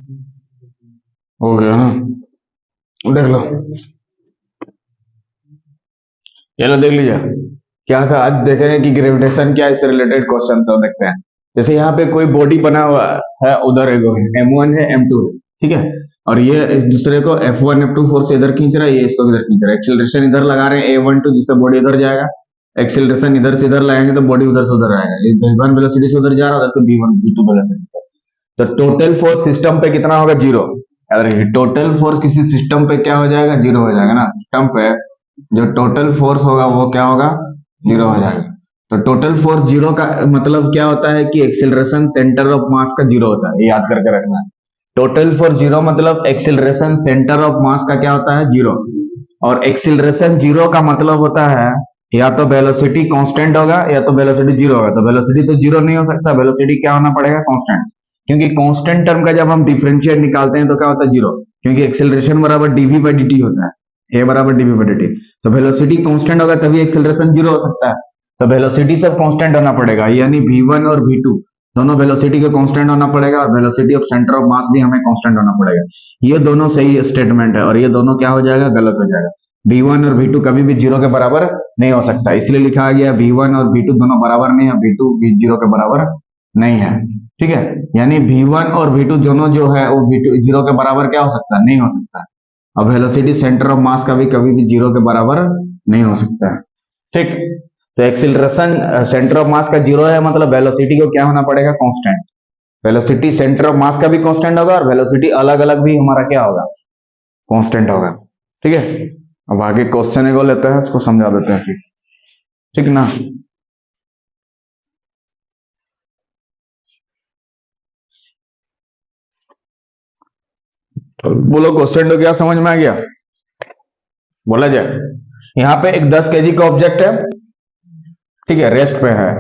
हो गया ना, देख लो, ये लो देख लीजिए। क्या था, आज देखेंगे कि ग्रेविटेशन क्या है, इससे रिलेटेड क्वेश्चन सब देखते हैं। जैसे यहाँ पे कोई बॉडी बना हुआ है, उधर एगो है, M1 है, M2 है, ठीक है। और ये इस दूसरे को F1 F2 फोर्स से इधर खींच रहा है, ये इसको इधर खींच रहा है। एक्सेलरेशन इधर लगा रहे हैं A12, जिससे बॉडी इधर जाएगा। एक्सेलरेशन इधर से इधर लगाएंगे तो बॉडी उधर से उधर आएगा। V1 वेलोसिटी से उधर जा रहा है, उधर से V1 V2 वेलोसिटी। तो टोटल फोर्स सिस्टम पे कितना होगा? जीरो। अगर टोटल फोर्स किसी सिस्टम पे क्या हो जाएगा? जीरो हो जाएगा ना। सिस्टम पे जो टोटल फोर्स होगा वो क्या होगा? जीरो हो जाएगा। तो टोटल फोर्स जीरो का मतलब क्या होता है कि एक्सेलरेशन सेंटर ऑफ मास का जीरो होता है, ये याद करके रखना है। टोटल फोर्स जीरो मतलब एक्सेलरेशन सेंटर ऑफ मास का क्या होता है? जीरो। और एक्सेलरेशन जीरो का मतलब होता है या तो वेलोसिटी कांस्टेंट होगा या तो वेलोसिटी जीरो होगा। तो वेलोसिटी तो जीरो नहीं हो सकता, वेलोसिटी क्या होना पड़ेगा? कांस्टेंट। क्योंकि कांस्टेंट टर्म का जब हम डिफरेंशिएट निकालते हैं तो क्या होता है? जीरो। क्योंकि एक्सेलरेशन बराबर डीवी बाई डी होता है, ए बराबर डीवी बाई डी। तो वेलोसिटी कांस्टेंट होगा तभी एक्सेलरेशन जीरो हो सकता है। तो वेलोसिटी सब कांस्टेंट होना पड़ेगा, यानी V1 और V2 दोनों वेलोसिटी के कांस्टेंट होना पड़ेगा, और velocity of centre of mass भी हमें कांस्टेंट होना पड़ेगा। ये दोनों सही स्टेटमेंट है, और ये दोनों क्या हो जाएगा? गलत हो जाएगा। V1 और V2 कभी भी जीरो के बराबर नहीं हो सकता, इसलिए लिखा गया V1 और V2 दोनों बराबर नहीं है, V2 भी जीरो के बराबर नहीं है। ठीक है, यानी V1 और V2 दोनों जो है वो V2 जीरो के बराबर क्या हो सकता है? नहीं हो सकता है। और वेलोसिटी सेंटर ऑफ मास का भी कभी भी जीरो के बराबर नहीं हो सकता है। ठीक, तो एक्सीलरेशन सेंटर ऑफ मास का जीरो है, मतलब वेलोसिटी को क्या होना पड़ेगा? Constant. Velocity centre of mass का भी कांस्टेंट होगा, और वेलोसिटी अलग अलग भी हमारा क्या होगा? कांस्टेंट होगा। ठीक है, अब आगे क्वेश्चन को लेते हैं, इसको समझा देते हैं फिर। ठीक ना, तो बोलो क्वेश्चन तो क्या समझ में आ गया? बोला जाए, यहाँ पे एक 10 केजी का ऑब्जेक्ट है, ठीक है, रेस्ट पे है,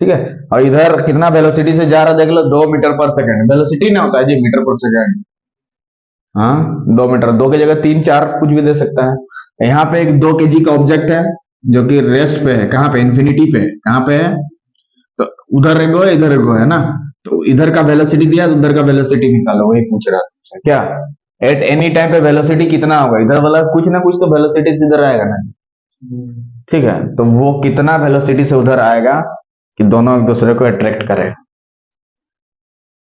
ठीक है। और इधर कितना वेलोसिटी से जा रहा है? देख लो, 2 मीटर पर सेकंड। वेलोसिटी ना होता है जी, मीटर पर सेकंड। हाँ, 2 मीटर, 2 की जगह 3 4 कुछ भी दे सकता है। यहाँ पे एक 2 केजी का ऑब्जेक्ट है जो कि रेस्ट पे है। कहाँ पे? इन्फिनिटी पे। कहाँ पे है? तो उधर एगो है, इधर एगो है ना। तो इधर का वेलोसिटी दिया, तो उधर का वेलोसिटी निकालो, वही पूछ रहा था क्या। एट एनी टाइम पे वेलोसिटी कितना होगा? इधर वाला कुछ ना कुछ तो वेलोसिटी से इधर आएगा ना। ठीक है, तो वो कितना वेलोसिटी से उधर आएगा कि दोनों एक दूसरे को अट्रैक्ट करे।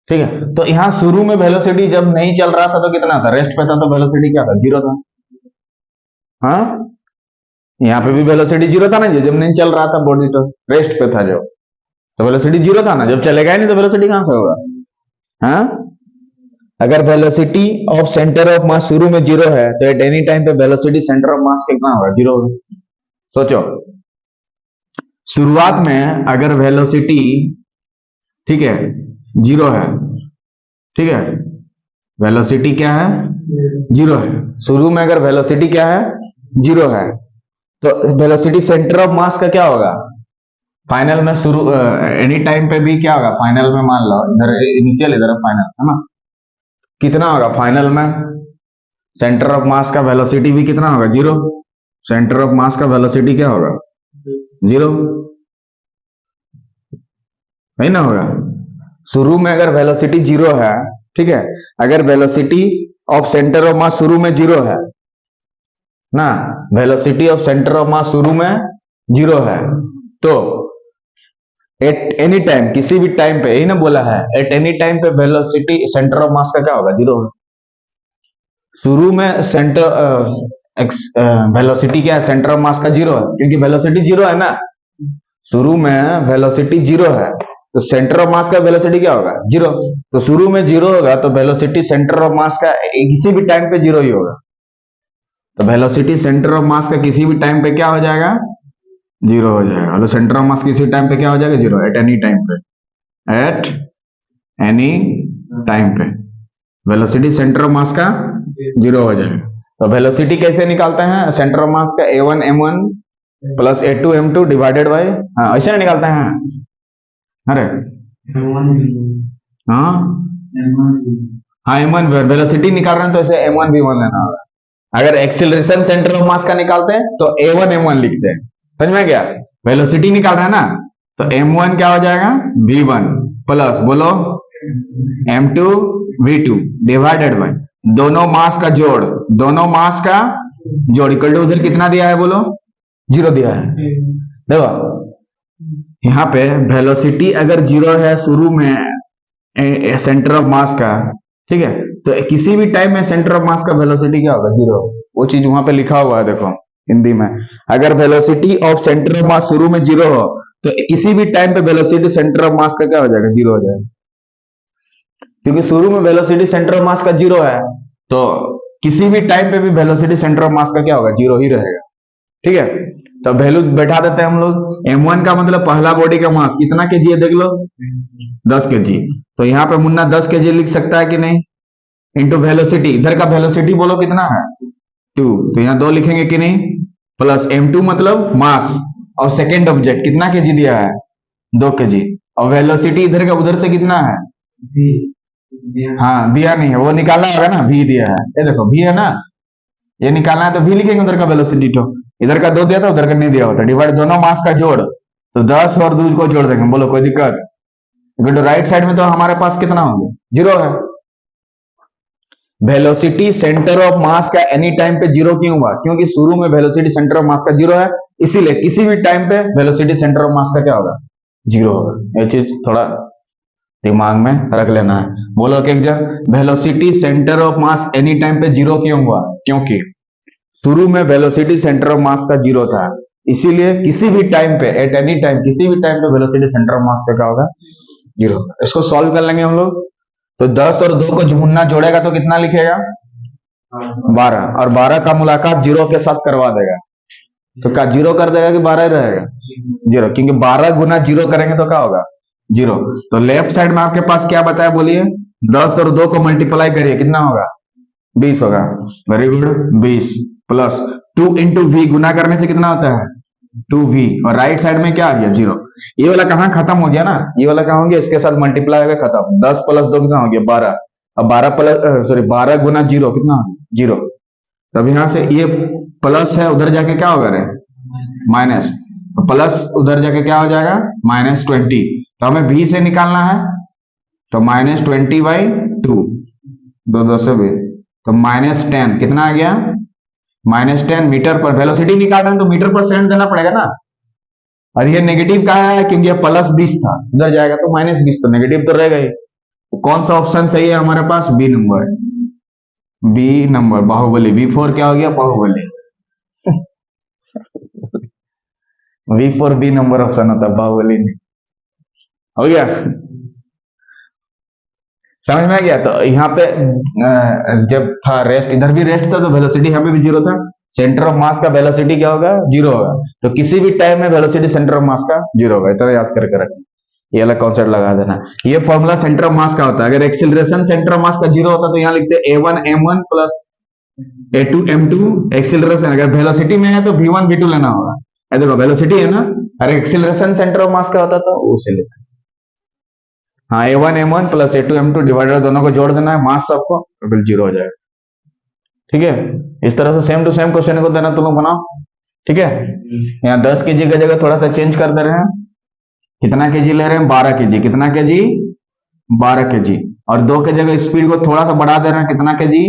ठीक है, तो यहाँ शुरू में वेलोसिटी जब नहीं चल रहा था तो कितना था? रेस्ट पे था, तो वेलोसिटी क्या था? जीरो था। हाँ, यहाँ पे भी वेलोसिटी जीरो था ना जी, जब नहीं चल रहा था बॉडी, तो रेस्ट पे था जब, तो वेलोसिटी जीरो था ना। जब चलेगा ही नहीं तो वेलोसिटी कहां से होगा? हाँ, अगर velocity of centre of mass शुरू में जीरो है तो एट एनी टाइम पे वेलोसिटी सेंटर ऑफ मास कितना होगा? जीरो होगा। सोचो, शुरुआत में अगर वेलोसिटी, ठीक है, जीरो है, ठीक है, वेलोसिटी क्या है? जीरो है। शुरू में अगर वेलोसिटी क्या है? जीरो है, तो वेलोसिटी सेंटर ऑफ मास का क्या होगा? फाइनल में शुरू एनी टाइम पे भी क्या होगा? फाइनल में मान लो, इधर इनिशियल, इधर फाइनल, है ना। कितना होगा फाइनल में? सेंटर ऑफ मास का वेलोसिटी भी कितना होगा? जीरो। सेंटर ऑफ मास का वेलोसिटी क्या होगा? जीरो, नहीं ना होगा। शुरू में अगर वेलोसिटी जीरो है, ठीक है, अगर velocity of centre of mass शुरू में जीरो है ना, velocity of centre of mass शुरू में जीरो है, तो एट एनी टाइम, किसी भी टाइम पे, यही ना बोला है, एट एनी टाइम पे वेलोसिटी सेंटर ऑफ मास का क्या होगा? जीरो होगा। शुरू में सेंटर वेलोसिटी क्या है? सेंटर ऑफ मास का जीरो है, क्योंकि वेलोसिटी जीरो है ना। शुरू में वेलोसिटी जीरो है, तो सेंटर ऑफ मास का वेलोसिटी क्या होगा? जीरो। तो शुरू में जीरो होगा तो वेलोसिटी सेंटर ऑफ मास का किसी भी टाइम पे जीरो ही होगा। तो वेलोसिटी सेंटर ऑफ मास का किसी भी टाइम पे क्या हो जाएगा? जीरो हो जाएगा। तो सेंटर ऑफ मास किसी टाइम पे क्या हो जाएगा? जीरो, एट एनी टाइम पे। एट एनी टाइम पे वेलोसिटी सेंटर ऑफ मास का जीरो हो जाएगा। तो वेलोसिटी कैसे निकालते हैं? सेंटर ऑफ मास का A1 M1 plus A2 M2 divided by, हाँ ऐसे ना निकालते हैं। अरे हाँ, हाँ M1 वेलोसिटी निकाल रहे हैं तो इसे M1 V1 लेना होगा। अगर एक्सीलरेशन सेंटर ऑफ मास का निकालते हैं तो A1 M1 लिखते हैं। समझ में गया? वेलोसिटी निकाल रहे हैं ना, तो M1 क्या हो जाएगा? V1 प्लस, बोलो, M2 v2 डिवाइडेड बाय दोनों मास का जोड़, दोनों मास का जोड़ इक्वल टू उधर कितना दिया है बोलो, 0 दिया है। देखो यहाँ पे वेलोसिटी अगर 0 है शुरू में सेंटर ऑफ मास का, ठीक है, तो किसी भी टाइम में सेंटर ऑफ मास का वेलोसिटी क्या होगा, 0। वो चीज वहां पे लिखा हुआ है देखो हिंदी में, अगर velocity of centre of mass शुरू में 0 हो तो किसी भी टाइम पे वेलोसिटी सेंटर ऑफ मास का क्या हो जाएगा, 0 हो जाएगा। क्योंकि शुरू में वेलोसिटी सेंटर ऑफ मास का 0 है तो किसी भी टाइम पे भी वेलोसिटी सेंटर ऑफ मास का क्या होगा, 0 ही रहेगा। ठीक है, तो वैल्यू बैठा देते हैं हम लोग। m1 का मतलब पहला बॉडी का मास कितना केजी है देख लो, 10 केजी। तो यहाँ पे मुन्ना 10 केजी लिख सकता है कि नहीं, इंटू वेलोसिटी, इधर का वेलोसिटी बोलो कितना है, 2, तो यहाँ 2 लिखेंगे कि नहीं, प्लस m2 मतलब मास, और सेकेंड ऑब्जेक्ट कितना केजी दिया है, 2 केजी, और वेलोसिटी इधर का उधर से कितना है, हाँ दिया नहीं है, वो निकालना होगा ना, v दिया है, ये देखो v है ना, ये निकालना है तो v लिखेंगे उधर का वेलोसिटी, तो इधर का 2 दिया था उधर का नहीं दिया होता, डिवाइड दोनों मास का जोड़, तो 10 और 2 को जोड़ देंगे, बोलो कोई दिक्कत। तो राइट साइड में तो हमारे पास कितना होंगे, 0 है। वेलोसिटी सेंटर ऑफ मास का एनी टाइम पे 0 क्यों हुआ, क्योंकि शुरू में वेलोसिटी सेंटर ऑफ मास का 0 है, इसीलिए किसी भी टाइम पे वेलोसिटी सेंटर ऑफ मास का क्या होगा, 0 होगा। ये चीज थोड़ा दिमाग में रख लेना है। बोलो कि velocity centre of mass any time पे 0 क्यों हुआ, क्योंकि शुरू में वेलोसिटी सेंटर ऑफ मास का 0 था, इसीलिए किसी भी टाइम पे, एट एनी टाइम, किसी भी टाइम पे वेलोसिटी सेंटर ऑफ मास का क्या होगा, 0 होगा। इसको सॉल्व कर लेंगे हम लोग। तो 10 और 2 को मुन्ना जोड़ेगा तो कितना लिखेगा, 12, और 12 का मुलाकात 0 के साथ करवा देगा, तो क्या 0 कर देगा कि 12 ही रहेगा, 0, क्योंकि 12 गुना 0 करेंगे तो क्या होगा, 0। तो लेफ्ट साइड में आपके पास क्या बताया बोलिए, 10 और 2 को मल्टीप्लाई करिए, कितना होगा, 20 होगा। Very good, 20 plus 2 into V, गुना करने से कितना होता है, 2v, और राइट साइड में क्या आ गया, 0। ये वाला कहाँ खत्म हो गया ना, ये वाला कहाँ हो गया, इसके साथ मल्टीप्लाई हो गया, खत्म। 10 प्लस 2 कितना हो गया, 12, अब 12 प्लस सॉरी 12 गुना 0 कितना हो गया, 0। तब यहां से ये प्लस है, उधर जाके क्या होगा रे, माइनस, तो प्लस उधर जाके क्या हो जाएगा, -20। तो हमें v से निकालना है, तो -20/2, 2 से भी, तो -10 कितना आ गया, -10 मीटर पर, वेलोसिटी निकाल रहे हैं तो मीटर पर सेकंड देना पड़ेगा ना, और ये नेगेटिव कहा है क्योंकि ये +20 था, उधर जाएगा तो -20, तो नेगेटिव तो रहेगा ही। तो कौन सा ऑप्शन सही है हमारे पास, B number, B number Baahubali, B4 क्या हो गया, Baahubali. V4 B number option होता है, बाहुबली नहीं हो गया, समझ में आ गया। तो यहाँ पे जब था रेस्ट, इधर भी रेस्ट था तो वेलोसिटी यहाँ पे भी 0 था, सेंटर ऑफ मास का वेलोसिटी क्या होगा, 0 होगा। तो किसी भी टाइम में वेलोसिटी सेंटर ऑफ मास का 0 होगा, इतना याद करके रखना, ये वाला कॉन्सेप्ट लगा देना। ये फॉर्मूला सेंटर ऑफ मास का होता है। अगर एक्सिलरेशन सेंटर ऑफ मास का 0 होता तो यहाँ लिखते a1 m1 plus a2 m2 acceleration. अगर वेलोसिटी में है तो v1 v2 लेना होगा, देखो वेलोसिटी है ना, अगर एक्सिलरेशन सेंटर ऑफ मास का होता तो उसे लेना, हाँ a1 m1 plus a2 m2 divider दोनों को जोड़ देना है, मास सबको, तो बिल 0 हो जाएगा। ठीक है, इस तरह से सेम टू सेम क्वेश्चन को देना, तुम लोग बनाओ। ठीक है, यहाँ 10 केजी की जगह थोड़ा सा चेंज कर दे रहे हैं, कितना केजी ले रहे हैं, 12 केजी, कितना केजी, 12 केजी, और 2 के जगह स्पीड को थोड़ा सा बढ़ा दे रहे हैं, कितना केजी,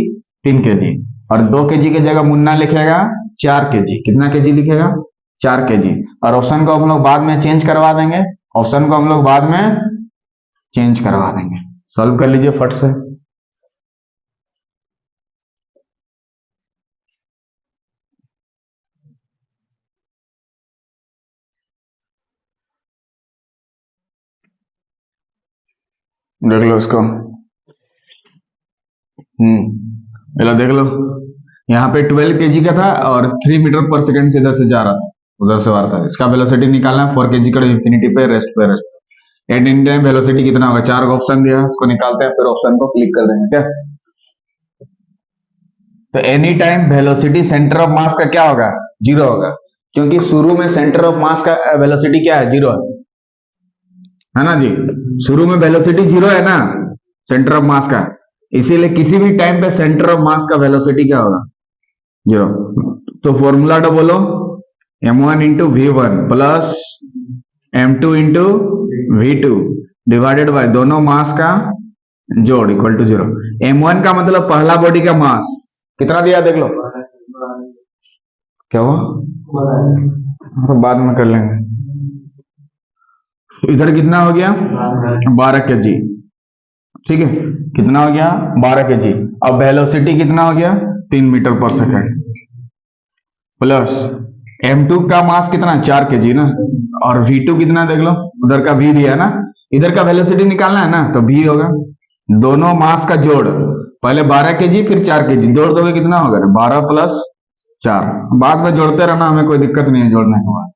3 केजी, और 2 केजी की जगह मुन्ना लिखेगा 4 केजी, कितना केजी लिखेगा, 4 केजी, और ऑप्शन को हम लोग बाद में चेंज करवा देंगे, ऑप्शन को हम लोग बाद में चेंज करवा देंगे। सॉल्व कर लीजिए फट से। देख लो इसको, चलो देख लो, यहाँ पे 12 केजी का था और 3 मीटर पर सेकंड से इधर से जा रहा था, उधर से आ रहा था। इसका वेलोसिटी निकालना है, 4 केजी का इंफिनिटी पे रेस्ट पे rest, at in time velocity कितना होगा, 4 ऑप्शन दिया है, उसको निकालते हैं, फिर ऑप्शन को क्लिक कर देंगे। क्या, तो any time velocity centre of mass का क्या होगा, 0 होगा, क्योंकि शुरू में सेंटर ऑफ मास का वेलोसिटी क्या है, 0 है ना जी। शुरू में वेलोसिटी 0 है ना, सेंटर ऑफ मास का, इसीलिए किसी भी टाइम पे सेंटर ऑफ मास का वेलोसिटी क्या होगा, 0। तो फॉर्मूला तो बोलो, m1 into v1 plus m2 into v2 divided by दोनों मास का जोड़ इक्वल टू 0। m1 का मतलब पहला बॉडी का मास कितना दिया देख लो। क्या हुआ, तो बाद में कर लेंगे। इधर कितना हो गया 12 kg, ठीक है, कितना हो गया 12 kg। अब वेलोसिटी कितना हो गया 3 मीटर पर सेकंड, प्लस m2 का मास कितना 4 kg ना, और v2 कितना देख लो, उधर का v दिया है ना, इधर का वेलोसिटी निकालना है ना, तो v होगा दोनों मास का जोड़, पहले 12 kg फिर 4 kg, जोड़ दोगे कितना होगा 12 प्लस 4, बाद में जोड़ते रहना, हमें कोई दिक्कत नहीं है जोड़ने के बाद।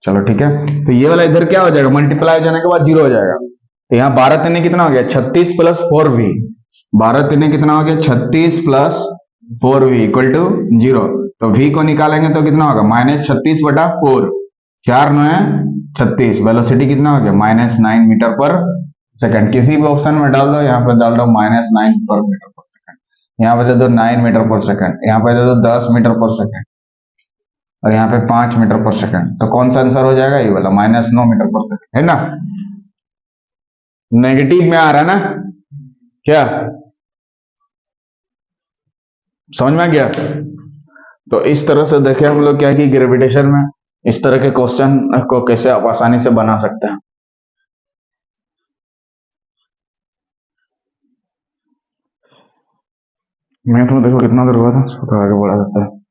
चलो ठीक है, तो ये वाला इधर क्या हो जाएगा, मल्टीप्लाई हो जाने के बाद 0 हो जाएगा। तो यहाँ 12 तीन कितना हो गया 36 प्लस 4v, 12 तीन कितना हो गया 36 प्लस 4v इक्वल टू 0। तो v को निकालेंगे तो कितना होगा -36/4, 4 9 36, वेलोसिटी कितना हो गया -9 मीटर पर सेकंड। किसी भी ऑप्शन में डाल दो, यहाँ पे डाल दो -9 पर मीटर पर सेकंड, यहाँ पे दे दो 9 मीटर पर सेकंड, यहाँ पे दे दो 10 मीटर पर सेकंड, और यहाँ पे 5 मीटर पर सेकंड। तो कौन सा आंसर हो जाएगा, ये वाला -9 मीटर पर सेकंड है ना, नेगेटिव में आ रहा है ना, क्या समझ में आ गया। तो इस तरह से देखें हम लोग क्या कि ग्रेविटेशन में इस तरह के क्वेश्चन को कैसे आप आसानी से बना सकते हैं। मैथ में देखो कितना देर हुआ था, उसको तो आगे बढ़ा सकते हैं।